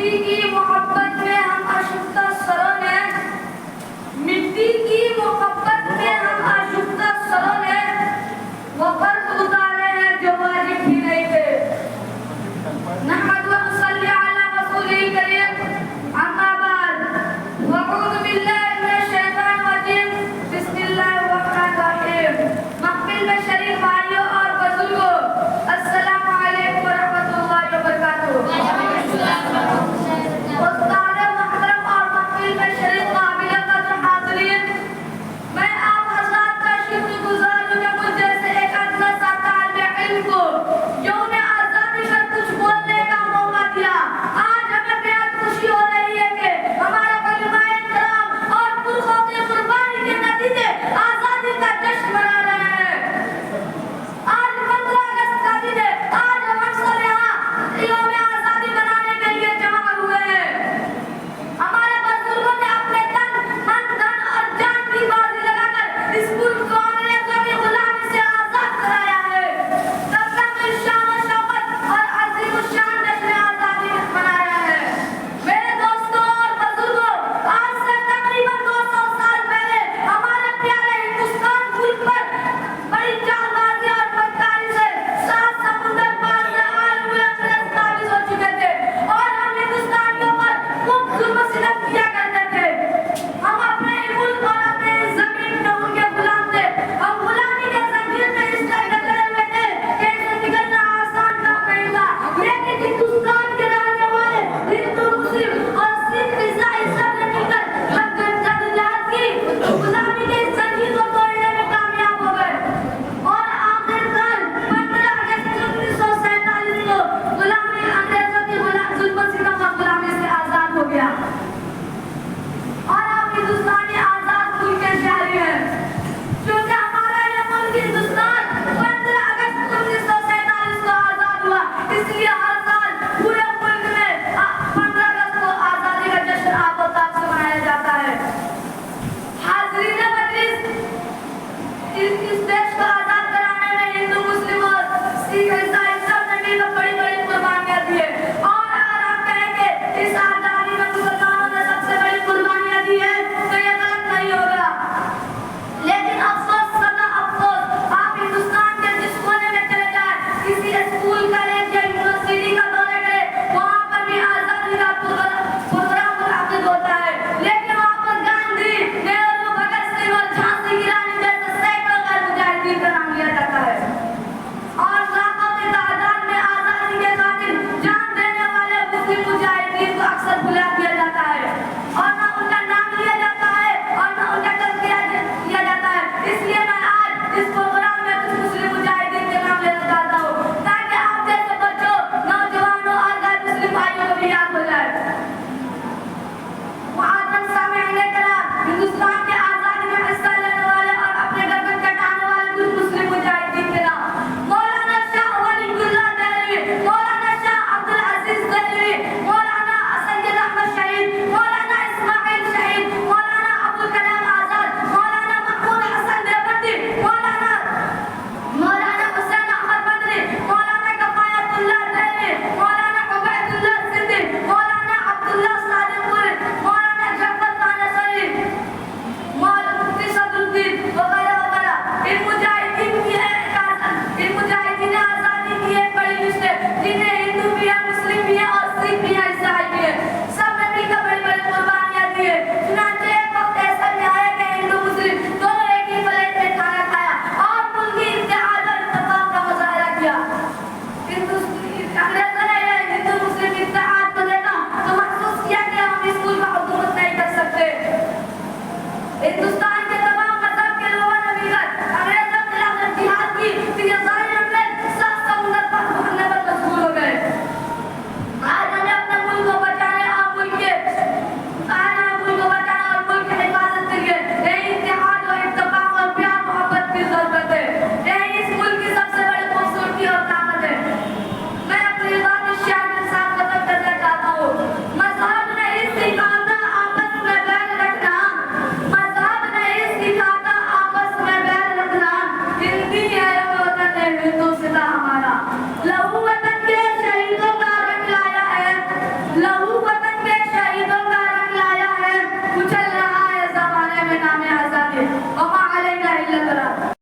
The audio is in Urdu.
مٹی کی محبت میں ہم آشفتہ سروں نے، مٹی کی محبت میں ہم آشفتہ سروں نے وہ فرض اتارے ہیں جو واجب ہی نہیں تھے۔ نحمد و نصلی علی رسول کریم، اما بعد، وأعوذ باللہ من الشیطان الرجیم، بسم اللہ الرحمن الرحیم۔ محفل میں شریک بھائیوں اور بزرگوں، السلام علیکم ورحمۃ اللہ وبرکاتہ۔ استاد محترم اور محفل میں شریک قابل قدر حاضرین، میں آپ حضرات کا شکر گزار ہوں کہ مجھ جیسے ایک ادنا سا طالب علم کو یوم آزادی پر کچھ بولنے کا موقع دیا۔ آج ہمیں بہت خوشی ہو رہی ہے کہ ہمارے علماء کرام اور پرخوں کی قربانی کے نتیجے آزادی کا جشن منا رہے ہیں۔ آج 15 اگست کا دن ہے، آج ہم سب یہاں یوم آزادی منانے کے لیے جمع ہوئے ہیں۔ ہمارے بزرگوں نے اپنے تن، من، دھن اور جان کی بازی لگا کر اس ملک کو انگریزوں کی غلامی سے آزاد کرایا ہے۔ تب تک شان و شوکت اور عظیم الشان جشن آزادی منایا ہے۔ میرے دوستوں اور بزرگوں، آج سے تقریباً 200 سال پہلے ہمارے پیارے ہندوستان ملک پر بڑی چال بازی اور بدکاری سے 7 سمندر پار سے آئے ہوئے انگریز قابض ہو چکے تھے اور ہم ہندوستانیوں پر خوب ظلم و ستم کیا کرتے تھے۔ ہم اپنے ملک اور اپنے زمین میں ان کے غلام تھے۔ ہم غلامی کے زنجیر میں اس طرح جکڑے ہوئے تھے کہ اس سے نکلنا آسان کام نہیں تھا۔ لیکن ہندوستان کے رہنے والے ہندو، مسلم اور سکھ، عیسائی سب نے مل کر جدوجہد کی، غلامی کے اس زنجیر کو توڑنے میں کامیاب ہو گئے اور آخرکار 15 اگست 1947 کو غلامی انگریزوں کی ظلم و ستم اور غلامی سے آزاد ہو گیا اور آپ ہندوستانی آزاد ملک کے شہری ہیں۔ چونکہ ہمارا یہ ملک ہندوستان 15 اگست 1947 کو آزاد ہوا، اس لیے ہر سال پورے ملک میں 15 اگست کو آزادی کا جشن آب و تاب سے منایا جاتا ہے۔ حاضرین مجلس، اس دیش کو آزاد کرانے میں ہندو، مسلم اور سکھ، عیسائی سب نے مل کر بڑی بڑی قربانیاں دی ہیں اور اگر ہم کہیں کہ اس آزادی میں مسلمانوں نے سب سے بڑی قربانیاں دی ہیں تو یہ غلط نہیں ہوگا۔ لیکن افسوس، سدا افسوس، آپ ہندوستان کے جس کونے میں چلے جائیں، کسی اسکول، کالج یا یونیورسٹی کا دورہ کریں، وہاں پر بھی آزادی کا پروگرام منعقد ہوتا ہے، لیکن وہاں پر گاندھی، نہرو، بھگت سنگھ اور جھانسی کی رانی جیسے سینکڑوں غیر مجاہدین کا نام لیا جاتا ہے اور لاکھوں کی تعداد میں آزادی کے خاطر جان دینے والے مسلم مجاہدین کو اکثر بھلا دیا جاتا ہے اور نہ ان کا نام لیا جاتا ہے اور نہ ان کا تذکرہ کیا جاتا ہے۔ اس لیے میں آج اس پروگرام میں کچھ مسلم مجاہدین کے نام لینا چاہتا ہوں تاکہ آپ جیسے بچوں، نوجوانوں اور غیر مسلم بھائیوں کو بھی یاد ہو جائے۔ معزز سامعین کرام، ہندوستان کے آزادی میں حصہ لینے والے اور اپنے گردن کٹانے والے کچھ مسلم مجاہدین کے نام: مولانا شاہ ولی اللہ دہلوی، مولانا شاہ عبد العزیز دہلوی، مولانا سید احمد شہید، مولانا اسماعیل شہید، مولانا ابوالکلام آزاد، مولانا محمود حسن دیوبندی، مولانا حسین احمد مدنی، مولانا کفایت اللہ دہلوی، مولانا عبید اللہ سندھی، مولانا عبداللہ صادق پوری، مولانا جعفر تانیسری، مولانا مفتی صدر الدین وغیرہ وغیرہ۔ ان مجاہدین آزادی کی ایک بڑی لسٹ ہے جن میں ہندو بھی ہیں، مسلم بھی ہیں اور سکھ بھی ہیں، عیسائی بھی ہیں۔ سب نے مل کر بڑی بڑی قربانیاں دی ہیں۔ چنانچہ ایک وقت ایسا بھی آیا کہ ہندو مسلم دونوں ایک ہی پلیٹ میں کھانا کھایا اور ملکی اتحاد اور اتفاق کا مظاہرہ کیا۔ انگریزوں نے یہ ہندو مسلم اتحاد کو دیکھا تو محسوس کیا کہ ہم اس ملک پر حکومت نہیں کر سکتے۔ ہندوستان کے تمام مذہب کے لوگوں نے مل کر انگریزوں کے خلاف جہاد کی تو یہ ظاہر انگریز 7 سمندر پر بھاگنے پر مجبور ہو گئے۔ آج ہمیں اپنے ملک کو بچانے اور ملک کے حفاظت کے لیے یہی اتحاد اور اتفاق اور پیار محبت کی ضرورت ہے۔ یہی اس ملک کی سب سے بڑی خوبصورتی اور طاقت ہے۔ میں اپنی بات اس شعر کے ساتھ ختم کرنا چاہتا ہوں: مذہب نہیں سکھاتا آپس میں بیل رکھنا، مذہب نہیں سکھاتا آپس میں بیل رکھنا، ہندی ہے وطن ہے ہندوستان ہمارا، لہو وطن کے شہیدوں کا رنگ لایا ہے، لہو وطن نام